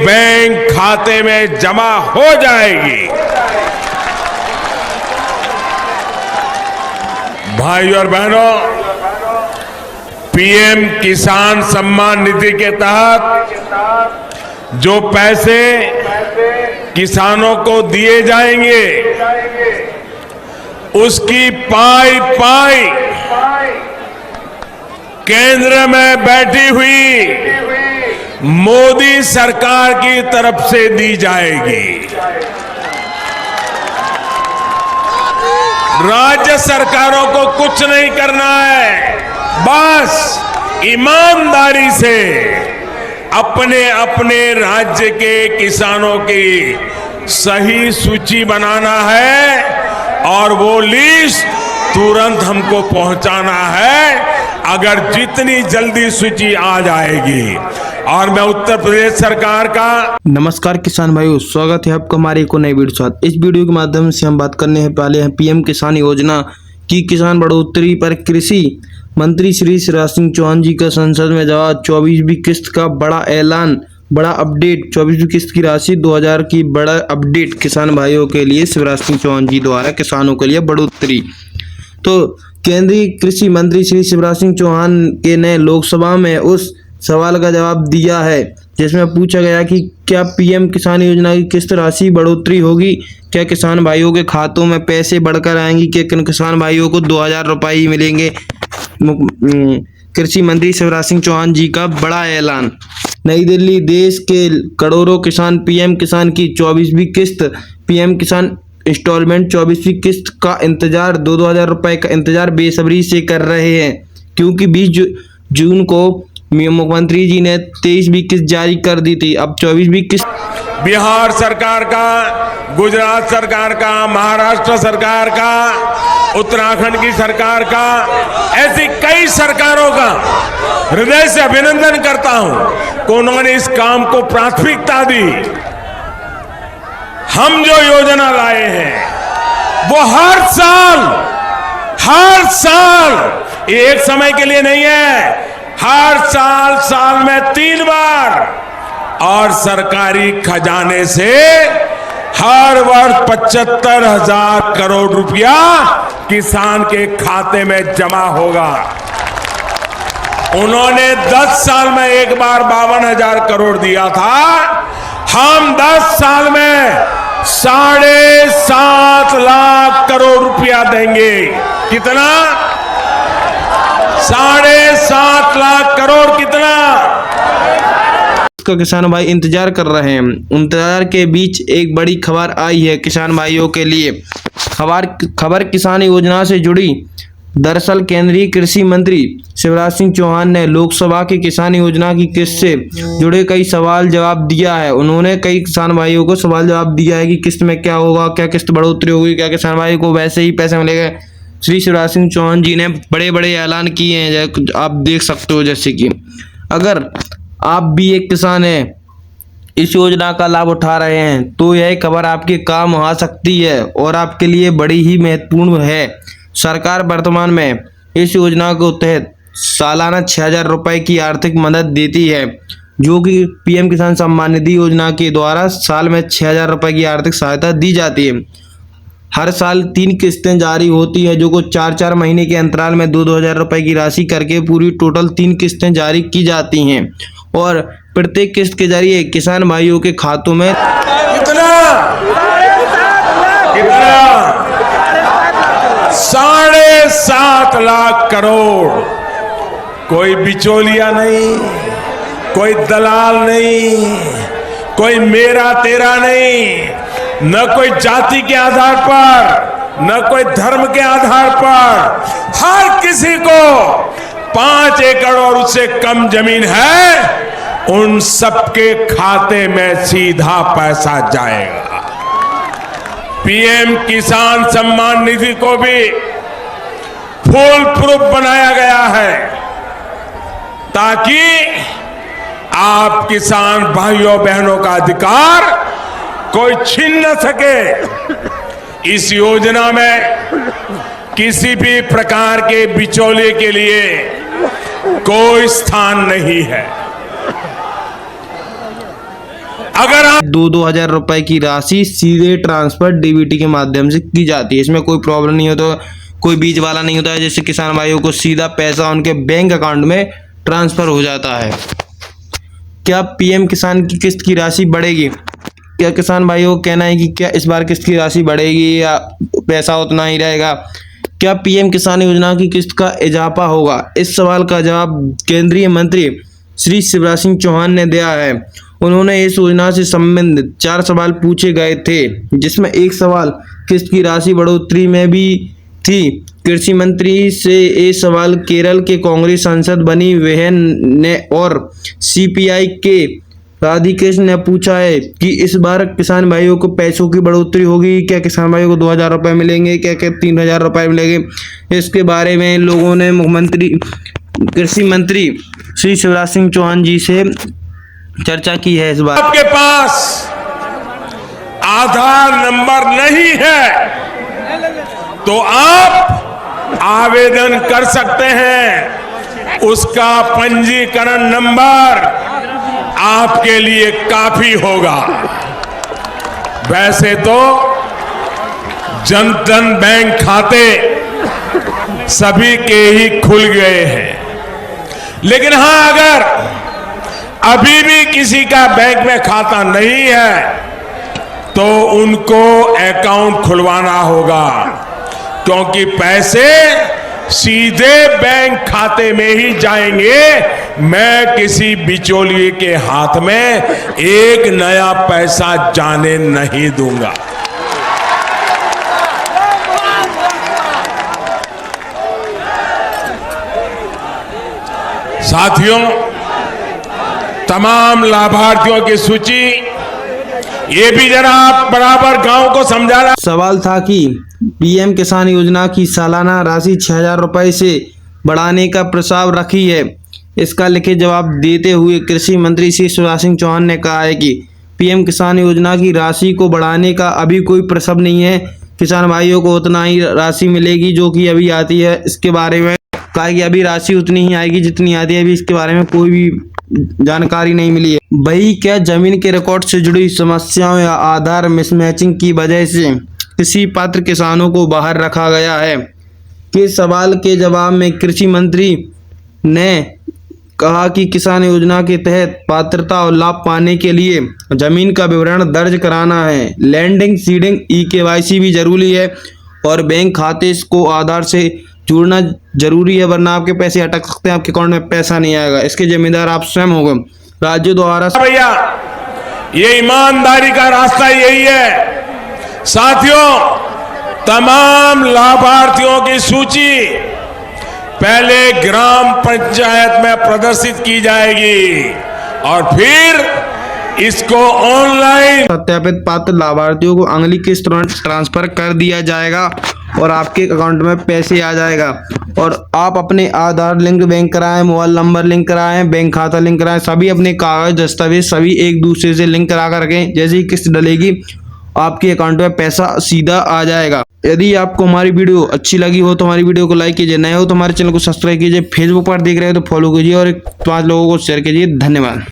Bank खाते में जमा हो जाएगी। भाई और बहनों, पीएम किसान सम्मान निधि के तहत जो पैसे किसानों को दिए जाएंगे, उसकी पाई पाई केंद्र में बैठी हुई मोदी सरकार की तरफ से दी जाएगी। राज्य सरकारों को कुछ नहीं करना है, बस ईमानदारी से अपने अपने राज्य के किसानों की सही सूची बनाना है और वो लिस्ट तुरंत हमको पहुंचाना है। अगर जितनी जल्दी सूची आ जाएगी, और मैं उत्तर प्रदेश सरकार का नमस्कार किसान भाइयों, स्वागत है आपका हमारे एक नए वीडियो साथ। इस वीडियो के माध्यम से हम बात करने हैं पहले हैं पीएम किसान योजना की किसान बढ़ोतरी पर कृषि मंत्री श्री शिवराज सिंह चौहान जी का संसद में जवाब। 24वीं किस्त का बड़ा ऐलान, बड़ा अपडेट। 24वीं किस्त की राशि 2000 की बड़ा अपडेट किसान भाइयों के लिए शिवराज सिंह चौहान जी द्वारा किसानों के लिए बढ़ोतरी। तो केंद्रीय कृषि मंत्री श्री शिवराज सिंह चौहान के ने लोकसभा में उस सवाल का जवाब दिया है जिसमें पूछा गया कि क्या पीएम किसान योजना की किस्त राशि बढ़ोतरी होगी, क्या किसान भाइयों के खातों में पैसे बढ़कर आएंगी, क्या किसान भाइयों को 2000 रुपये ही मिलेंगे। कृषि मंत्री शिवराज सिंह चौहान जी का बड़ा ऐलान। नई दिल्ली, देश के करोड़ों किसान पीएम किसान की 24वीं किस्त, पीएम किसान इंस्टॉलमेंट 24वीं किस्त का इंतजार, 2-2000 रुपए का इंतजार बेसब्री से कर रहे हैं, क्योंकि 20 जून को मुख्यमंत्री जी ने 23वीं किस्त जारी कर दी थी। अब 24वीं किस्त बिहार सरकार का, गुजरात सरकार का, महाराष्ट्र सरकार का, उत्तराखंड की सरकार का, ऐसी कई सरकारों का हृदय से अभिनंदन करता हूं कि उन्होंने इस काम को प्राथमिकता दी। हम जो योजना लाए हैं वो हर साल, ये एक समय के लिए नहीं है, हर साल में 3 बार, और सरकारी खजाने से हर वर्ष 75,000 करोड़ रुपया किसान के खाते में जमा होगा। उन्होंने 10 साल में एक बार 52,000 करोड़ दिया था, हम 10 साल में 7.5 लाख करोड़ रुपया देंगे। कितना? 7.5 लाख करोड़। कितना का किसान भाई इंतजार कर रहे हैं। इंतजार के बीच एक बड़ी खबर आई है किसान भाइयों के लिए। खबर किसान योजना से जुड़ी। दरअसल केंद्रीय कृषि मंत्री शिवराज सिंह चौहान ने लोकसभा की किसान योजना की किस्त से जुड़े कई सवाल जवाब दिया है। उन्होंने कई किसान भाइयों को सवाल जवाब दिया है कि किस्त में क्या होगा, क्या किस्त बढ़ोतरी होगी, क्या किसान भाइयों को वैसे ही पैसे मिलेंगे। श्री शिवराज सिंह चौहान जी ने बड़े बड़े ऐलान किए हैं, आप देख सकते हो। जैसे कि अगर आप भी एक किसान हैं, इस योजना का लाभ उठा रहे हैं, तो यह खबर आपके काम आ सकती है और आपके लिए बड़ी ही महत्वपूर्ण है। सरकार वर्तमान में इस योजना के तहत सालाना 6,000 रुपये की आर्थिक मदद देती है, जो कि पीएम किसान सम्मान निधि योजना के द्वारा साल में 6,000 रुपये की आर्थिक सहायता दी जाती है। हर साल 3 किस्तें जारी होती है, जो को 4-4 महीने के अंतराल में 2-2 रुपये की राशि करके पूरी टोटल 3 किस्तें जारी की जाती हैं, और प्रत्येक किस्त के जरिए किसान भाइयों के खातों में कितना 7.5 लाख करोड़। कोई बिचौलिया नहीं, कोई दलाल नहीं, कोई मेरा तेरा नहीं, न कोई जाति के आधार पर, न कोई धर्म के आधार पर। हर किसी को 5 एकड़ और उससे कम जमीन है, उन सबके खाते में सीधा पैसा जाएगा। पीएम किसान सम्मान निधि को भी फुल प्रूफ बनाया गया है, ताकि आप किसान भाइयों बहनों का अधिकार कोई छीन न सके। इस योजना में किसी भी प्रकार के बिचौलिए के लिए कोई स्थान नहीं है। अगर आप 2,000 रुपए की राशि सीधे ट्रांसफर डीबीटी के माध्यम से की जाती है। इसमें कोई प्रॉब्लम नहीं होता, कोई बीच वाला नहीं होता है, जैसे किसान भाइयों को सीधा पैसा उनके बैंक अकाउंट में ट्रांसफर हो जाता है। क्या पीएम किसान की किस्त की राशि बढ़ेगी? क्या किसान भाइयों को कहना है कि क्या इस बार किस्त की राशि बढ़ेगी या पैसा उतना ही रहेगा? क्या पीएम किसान योजना की किस्त का इजाफा होगा? इस सवाल का जवाब केंद्रीय मंत्री श्री शिवराज सिंह चौहान ने दिया है। उन्होंने इस योजना से संबंधित 4 सवाल पूछे गए थे, जिसमें एक सवाल किस्त की राशि बढ़ोतरी में भी थी। कृषि मंत्री से ये सवाल केरल के कांग्रेस सांसद बनी बहन ने और सीपीआई के राधिकृष्ण ने पूछा है कि इस बार किसान भाइयों को पैसों की बढ़ोतरी होगी, क्या किसान भाइयों को 2,000 रुपये मिलेंगे, क्या 3,000 रुपये मिलेंगे। इसके बारे में लोगों ने मुख्यमंत्री कृषि मंत्री श्री शिवराज सिंह चौहान जी से चर्चा की है। इस बार आपके पास आधार नंबर नहीं है तो आप आवेदन कर सकते हैं। उसका पंजीकरण नंबर आपके लिए काफी होगा। वैसे तो जन धन बैंक खाते सभी के ही खुल गए हैं, लेकिन हां, अगर अभी भी किसी का बैंक में खाता नहीं है तो उनको अकाउंट खुलवाना होगा, क्योंकि पैसे सीधे बैंक खाते में ही जाएंगे। मैं किसी बिचौलिए के हाथ में एक नया पैसा जाने नहीं दूंगा। साथियों, तमाम लाभार्थियों की सूची ये भी जरा आप बराबर गांव को समझाना। सवाल था कि पीएम किसान योजना की सालाना राशि 6,000 रुपए से बढ़ाने का प्रस्ताव रखी है। इसका लिखित जवाब देते हुए कृषि मंत्री श्री शिवराज सिंह चौहान ने कहा है कि पीएम किसान योजना की राशि को बढ़ाने का अभी कोई प्रस्ताव नहीं है। किसान भाइयों को उतना ही राशि मिलेगी जो कि अभी आती है। इसके बारे में कहा कि अभी राशि उतनी ही आएगी जितनी आती है, अभी इसके बारे में कोई भी जानकारी नहीं मिली है। वही क्या जमीन के रिकॉर्ड से जुड़ी समस्याओं या आधार मिसमैचिंग की वजह से किसी पात्र किसानों को बाहर रखा गया है? के सवाल के जवाब में कृषि मंत्री ने कहा कि किसान योजना के तहत पात्रता और लाभ पाने के लिए जमीन का विवरण दर्ज कराना है, लैंडिंग सीडिंग ई-केवाईसी भी जरूरी है और बैंक खाते को आधार से जुड़ना जरूरी है, वरना आपके पैसे अटक सकते हैं, आपके अकाउंट में पैसा नहीं आएगा। इसके जिम्मेदार आप स्वयं होंगे। राज्य द्वारा भैया, ये ईमानदारी का रास्ता यही है। साथियों, तमाम लाभार्थियों की सूची पहले ग्राम पंचायत में प्रदर्शित की जाएगी और फिर इसको ऑनलाइन सत्यापित पात्र लाभार्थियों को अगली किस्त ट्रांसफर कर दिया जाएगा और आपके अकाउंट में पैसे आ जाएगा। और आप अपने आधार लिंक बैंक कराएं, मोबाइल नंबर लिंक कराएं, बैंक खाता लिंक कराएं, सभी अपने कागज दस्तावेज सभी एक दूसरे से लिंक करा कर रखें। जैसे ही किस्त डलेगी आपके अकाउंट में पैसा सीधा आ जाएगा। यदि आपको हमारी वीडियो अच्छी लगी हो तो हमारी वीडियो को लाइक कीजिए, नए हो तो हमारे चैनल को सब्सक्राइब कीजिए, फेसबुक पर देख रहे हो तो फॉलो कीजिए और 5 लोगों को शेयर कीजिए। धन्यवाद।